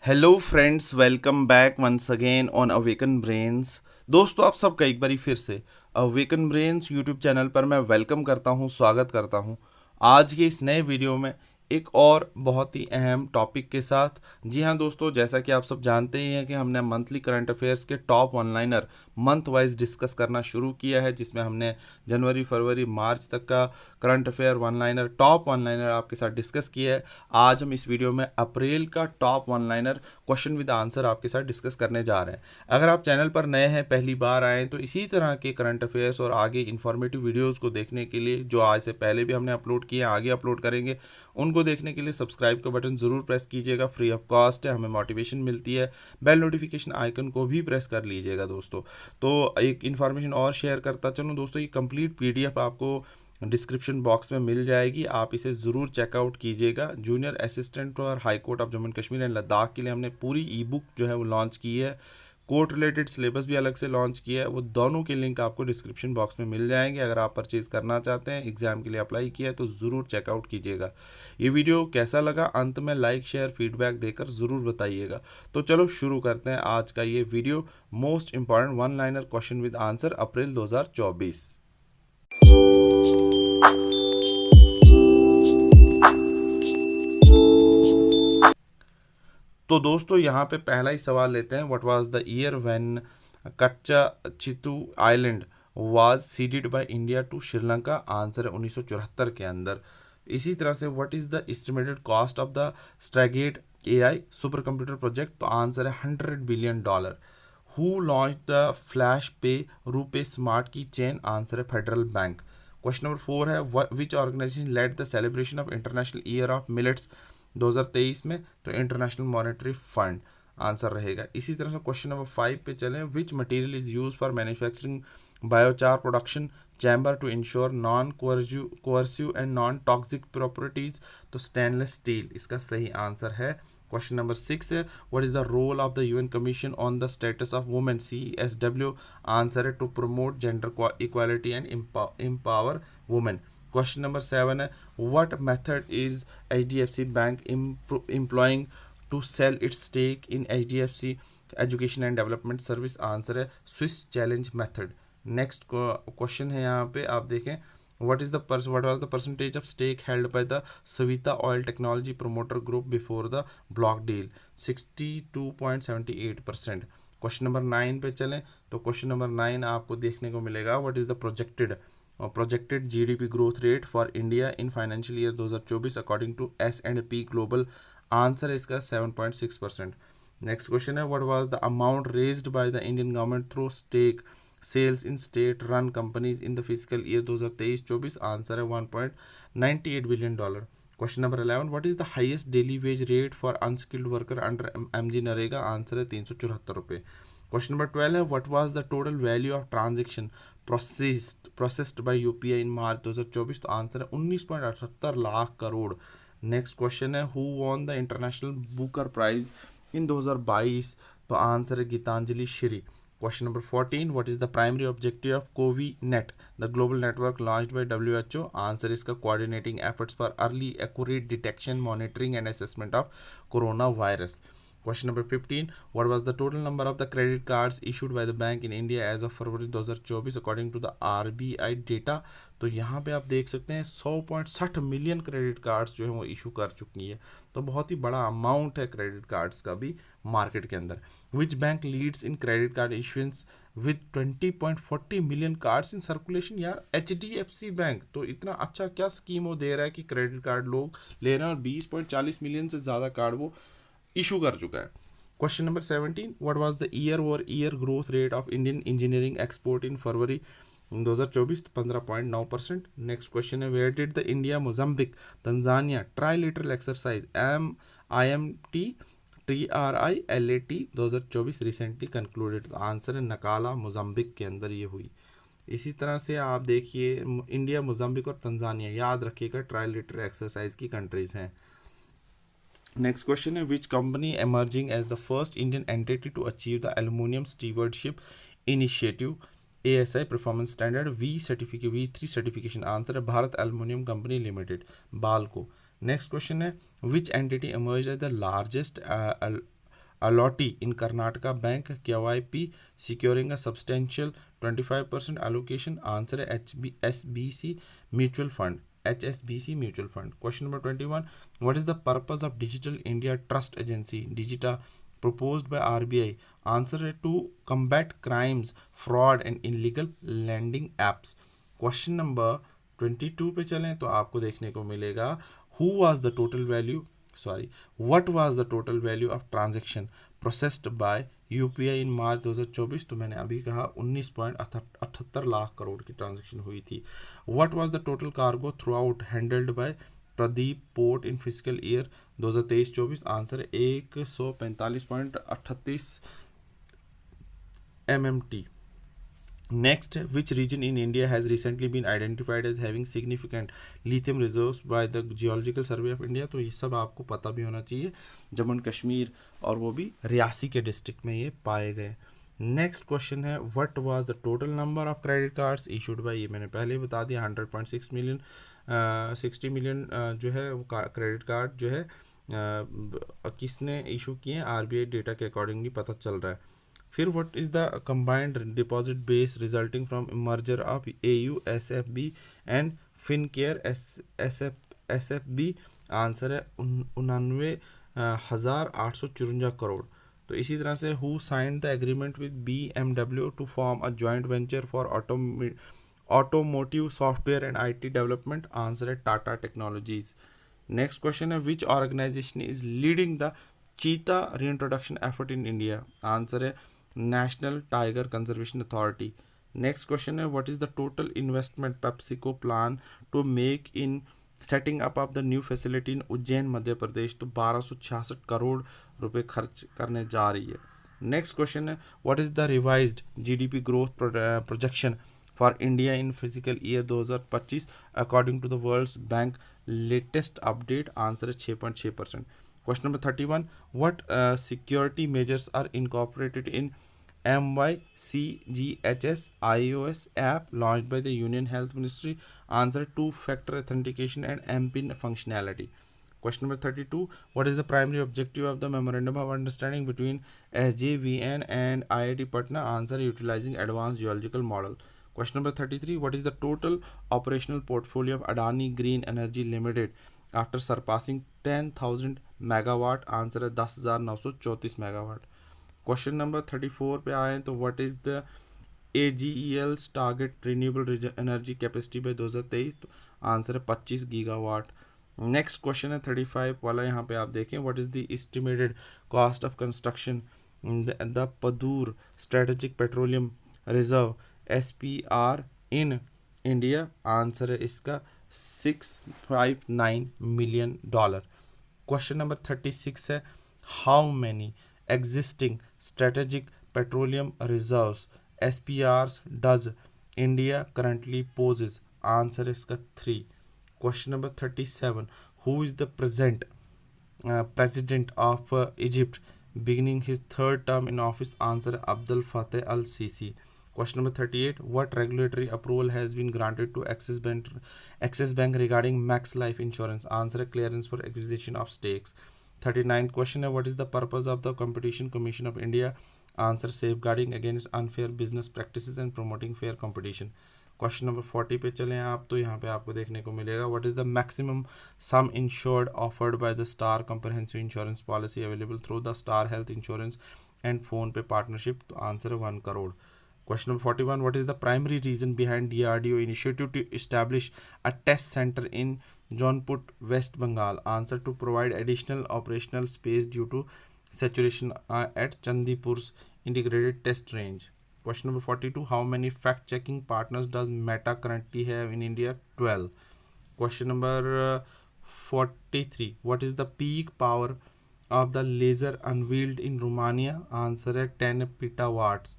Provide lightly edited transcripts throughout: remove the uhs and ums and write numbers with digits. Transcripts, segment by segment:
Hello friends, welcome back once again on awaken brains. दोस्तों, आप सबका एक बारी फिर से अवेकन ब्रेन्स यूट्यूब चैनल पर मैं वेलकम करता हूं, स्वागत करता हूं। आज के इस नए वीडियो में एक और बहुत ही अहम टॉपिक के साथ। जी हाँ दोस्तों, जैसा कि आप सब जानते ही हैं कि हमने मंथली करंट अफेयर्स के top one-liner month wise discuss करना शुरू किया है, जिसमें हमने जनवरी, फरवरी, मार्च तक का current affair one liner, top one liner आपके साथ डिस्कस किया है। आज हम इस वीडियो में अप्रैल का top one liner question with answer आपके साथ डिस्कस करने जा रहे हैं। अगर आप चैनल पर नए हैं, पहली बार आए, तो इसी तरह के करंट अफेयर्स और आगे इन्फॉर्मेटिव वीडियोस को देखने के लिए, जो आज से पहले भी हमने अपलोड किए हैं, आगे अपलोड करेंगे, उनको देखने के लिए सब्सक्राइब का बटन ज़रूर प्रेस कीजिएगा। फ्री ऑफ कॉस्ट है, हमें मोटिवेशन मिलती है। बेल नोटिफिकेशन आइकन को भी प्रेस कर लीजिएगा दोस्तों। तो एक इन्फॉर्मेशन और शेयर करता चलूँ दोस्तों, ये कंप्लीट पीडीएफ आपको डिस्क्रिप्शन बॉक्स में मिल जाएगी, आप इसे ज़रूर चेकआउट कीजिएगा। जूनियर असिस्टेंट और high court of Jammu and Kashmir and Ladakh के लिए हमने पूरी ई बुक जो है वो लॉन्च की है। कोर्ट रिलेटेड सिलेबस भी अलग से लॉन्च किया है, वो दोनों के लिंक आपको डिस्क्रिप्शन बॉक्स में मिल जाएंगे। अगर आप परचेज़ करना चाहते हैं, एग्ज़ाम के लिए अप्लाई किया है, तो ज़रूर चेकआउट कीजिएगा। ये वीडियो कैसा लगा, अंत में लाइक शेयर फीडबैक देकर ज़रूर बताइएगा। तो चलो शुरू करते हैं आज का ये video. Most important one liner question with answer April 2024। तो दोस्तों, यहाँ पे पहला ही सवाल लेते हैं। What was the year when कच्चा चितू island was seeded by India to Sri Lanka? Answer है 1974 के अंदर। इसी तरह से what is the estimated cost of the स्ट्रागेट AI super computer project? तो आंसर है $100 billion. Who launch the flash पे रुपे स्मार्ट की चेन? आंसर है फेडरल बैंक। क्वेश्चन नंबर 4 है which organisation lead the celebration of international year of millets 2023 में? तो international monetary fund answer रहेगा। इसी तरह से क्वेश्चन नंबर 5 पे चलें। Which material is use for manufacturing biochar production chamber to ensure non coercive and non toxic properties? तो stainless steel इसका सही आंसर है। क्वेश्चन नंबर 6 है what is the role of the UN commission on the status of women CSW? Answer है to promote gender equality and empower women. Question number 7 है what method is HDFC bank employing to sell its stake in HDFC education and development service? Answer है Swiss challenge method. Next question है, यहाँ पे आप देखें what was the percentage of stake held by the Savita Oil Technology Promoter Group before the block deal? 62.78%। Question number 9 पे चलें। तो question number 9 आपको देखने को मिलेगा what is the projected GDP growth rate for India in financial year 2024 according to S&P global? Answer है इसका 7.6%। Next question है what was the amount raised by the Indian government through stake sales in state run companies in the physical year 2023-24? Answer है $1.98 billion. Question number 11 what is the highest daily wage rate for unskilled worker under MG NREGA? Answer है 374 रुपये। Question number 12 है what was the total value of transaction processed by UPI इन March 2024? तो answer है 19.78 lakh crore. Next question है who won the international Booker prize in 2022? तो answer है Geetanjali Shri. Question number 14 what is the primary objective of CoviNet, the global network launched by WHO? Answer is coordinating efforts for early accurate detection, monitoring and assessment of coronavirus. Question number 15 what was the total number of the credit cards issued by the bank in India as of February 2024 according to the RBI data? तो यहाँ पे आप देख सकते हैं 100.60 million credit cards जो है वो इशू कर चुकी है। तो बहुत ही बड़ा अमाउंट है क्रेडिट कार्ड्स का भी मार्केट के अंदर। Which bank leads in credit card issuance with 20.40 million cards in circulation? यार HDFC बैंक। तो इतना अच्छा क्या स्कीम वो दे रहा है कि क्रेडिट कार्ड लोग ले रहे हैं और 20.40 मिलियन से ज़्यादा कार्ड वो इशू कर चुका है। Question number 17 what was the year over year growth rate of Indian engineering export in February 2024? 15.9%। Next question है where did the India Mozambique Tanzania trilateral exercise IMT TRILAT 2024 recently concluded? तो answer है Nacala Mozambique के अंदर ये हुई। इसी तरह से आप देखिए इंडिया, मोजाम्बिक और तंजानिया, याद रखिएगा ट्राइलेटरल एक्सरसाइज की कंट्रीज हैं। नेक्स्ट क्वेश्चन है which company emerging as the first Indian entity to achieve the aluminium stewardship initiative ASI performance standard V3 certification? Answer है भारत एल्यूमिनियम कंपनी लिमिटेड, बाल को। Next question है which entity emerge as the largest Alotti in Karnataka Bank QIP securing a substantial 25% allocation? Answer है HSBC Mutual Fund. HSBC Mutual Fund. Question number 21. What is the purpose of Digital India Trust Agency Digita proposed by RBI? Answer है to combat crimes, fraud and illegal lending apps. Question number 22 पे चलें तो आपको देखने को मिलेगा what was the total value of transaction processed by UPI in March 2024? तो मैंने अभी कहा 19.78 लाख करोड़ की ट्रांजैक्शन हुई थी. What was the total cargo throughout handled by Pradeep port in physical year 2023-24? Answer है 145.38 MMT. Next, which region in India has recently been identified as having significant lithium reserves by the Geological Survey of India? तो ये सब आपको पता भी होना चाहिए. Jammu and Kashmir और वो भी रियासी के डिस्ट्रिक्ट में ये पाए गए. नेक्स्ट क्वेश्चन है what was the total number of credit cards issued by? ये मैंने पहले ही बता दिया 100.6 मिलियन 60 मिलियन जो है वो क्रेडिट कार्ड जो है किसने इशू किए हैं आरबीआई डेटा के अकॉर्डिंगली पता चल रहा है. फिर what is the combined deposit base resulting from merger of AU SFB and Fincare SFB? Answer है 99,854 करोड़. तो इसी तरह से who signed the agreement with BMW to form a joint venture for automotive software and IT development? Answer है Tata technologies. Next question है which organisation is leading the cheetah reintroduction effort in India? Answer है national tiger conservation authority. Next question है what is the total investment PepsiCo plan to make in setting up of the new facility in Ujjain Madhya Pradesh? तो 1266 करोड़ रुपए खर्च करने जा रही है. Next question है what is the revised GDP growth projection for India in physical year 2025 according to the world bank latest update? Answer है 6.6%. Question number 31. What security measures are incorporated in MYCGHS iOS app launched by the Union Health Ministry? Answer: two-factor authentication and MPIN functionality. Question number 32. What is the primary objective of the Memorandum of Understanding between SJVN and IIT Patna? Answer: utilizing advanced geological model. Question number 33. What is the total operational portfolio of Adani Green Energy Limited after surpassing 10,000 megawatt? Answer है 10,934 megawatt. Question number 34 पे आए तो what is the AGEL's target renewable energy capacity by 2023? तो answer है 25 gigawatt. Next question है 35 वाला. यहाँ पे आप देखें what is the estimated cost of construction the Padur strategic petroleum reserve SPR in India? Answer है इसका $659 million. क्वेश्चन नंबर 36 है how many existing strategic petroleum reserves SPRs does India currently possess? Answer है इसका 3. Question number 37 who is the president of Egypt beginning his third term in office? Answer है Abdel Fattah al-Sisi. Question number 38. What regulatory approval has been granted to Axis Bank regarding Max Life Insurance? Answer: clearance for acquisition of stakes. 39th question. What is the purpose of the Competition Commission of India? Answer: safeguarding against unfair business practices and promoting fair competition. Question number 40 पे चलें आप तो यहाँ पे आपको देखने को मिलेगा what is the maximum some insured offered by the star comprehensive insurance policy available through the star health insurance and phone पे पार्टनरशिप? तो आंसर है 1 crore. Question number 41. What is the primary reason behind DRDO initiative to establish a test center in Jaunput, West Bengal? Answer: to provide additional operational space due to saturation at Chandipur's integrated test range. Question number 42. How many fact-checking partners does Meta currently have in India? 12. Question number 43. What is the peak power of the laser unveiled in Romania? Answer है 10 petawatts.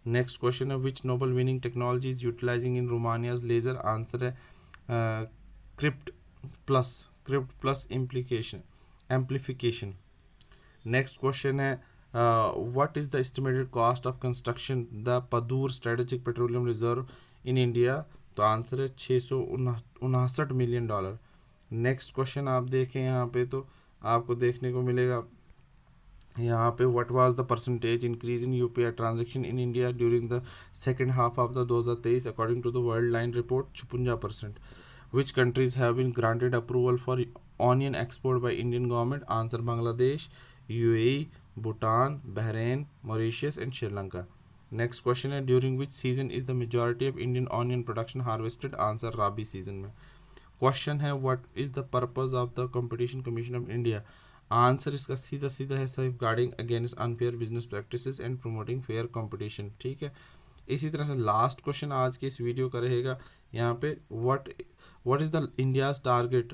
Next question है which Nobel winning technology is utilizing in Romania's laser? Answer है chirped pulse amplification. Next question है what is the estimated cost of construction the Padur strategic petroleum reserve in India? तो answer है $659 million. Next question आप देखें यहाँ पे तो आपको देखने को मिलेगा यहाँ पे what was the percentage increase in UPI transaction in India during the second half of the 2023 according to the Worldline report 56%. Which countries have been granted approval for onion export by Indian government? Answer Bangladesh, UAE, Bhutan, Bahrain, Mauritius and Sri Lanka. Next question है during which season is the majority of Indian onion production harvested? Answer rabi season में. Question है what is the purpose of the competition commission of India? Answer इसका सीधा सीधा है safeguarding against unfair business practices and promoting fair competition. ठीक है. इसी तरह से लास्ट क्वेश्चन आज के इस वीडियो का रहेगा यहाँ पे what is the India's target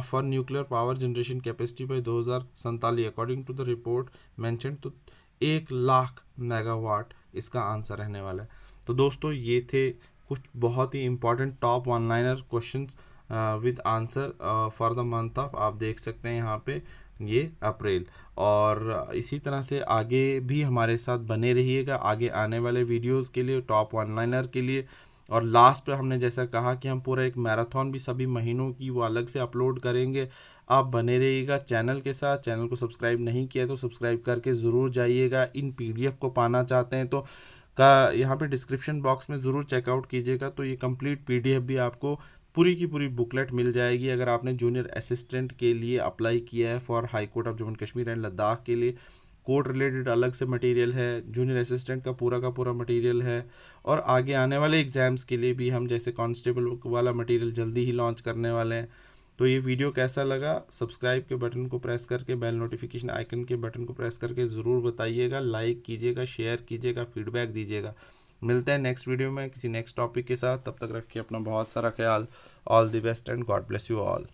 for nuclear power generation capacity by 2047 according to the report mention. तो 1,00,000 मेगावाट इसका आंसर रहने वाला है. तो दोस्तों ये थे कुछ बहुत ही important top one liner question with answer for the month of, आप देख सकते हैं यहाँ पे ये अप्रैल. और इसी तरह से आगे भी हमारे साथ बने रहिएगा आगे आने वाले वीडियोस के लिए, टॉप वन लाइनर के लिए. और लास्ट पे हमने जैसा कहा कि हम पूरा एक मैराथन भी सभी महीनों की वो अलग से अपलोड करेंगे. आप बने रहिएगा चैनल के साथ. चैनल को सब्सक्राइब नहीं किया तो सब्सक्राइब करके ज़रूर जाइएगा. इन पीडीएफ को पाना चाहते हैं तो का यहाँ पे डिस्क्रिप्शन बॉक्स में ज़रूर चेकआउट कीजिएगा. तो ये कंप्लीट पीडीएफ भी आपको पूरी की पूरी बुकलेट मिल जाएगी. अगर आपने जूनियर असिस्टेंट के लिए अप्लाई किया है for high court of Jammu Kashmir and Ladakh के लिए, कोर्ट रिलेटेड अलग से मटेरियल है, जूनियर असिस्टेंट का पूरा मटेरियल है. और आगे आने वाले एग्ज़ाम्स के लिए भी हम जैसे कांस्टेबल वाला मटेरियल जल्दी ही लॉन्च करने वाले हैं. तो ये वीडियो कैसा लगा, सब्सक्राइब के बटन को प्रेस करके, बेल नोटिफिकेशन आइकन के बटन को प्रेस करके ज़रूर बताइएगा. लाइक कीजिएगा, शेयर कीजिएगा, फीडबैक दीजिएगा. मिलते हैं नेक्स्ट वीडियो में किसी नेक्स्ट टॉपिक के साथ. तब तक रखिए अपना बहुत सारा ख्याल. All the best and God bless you all.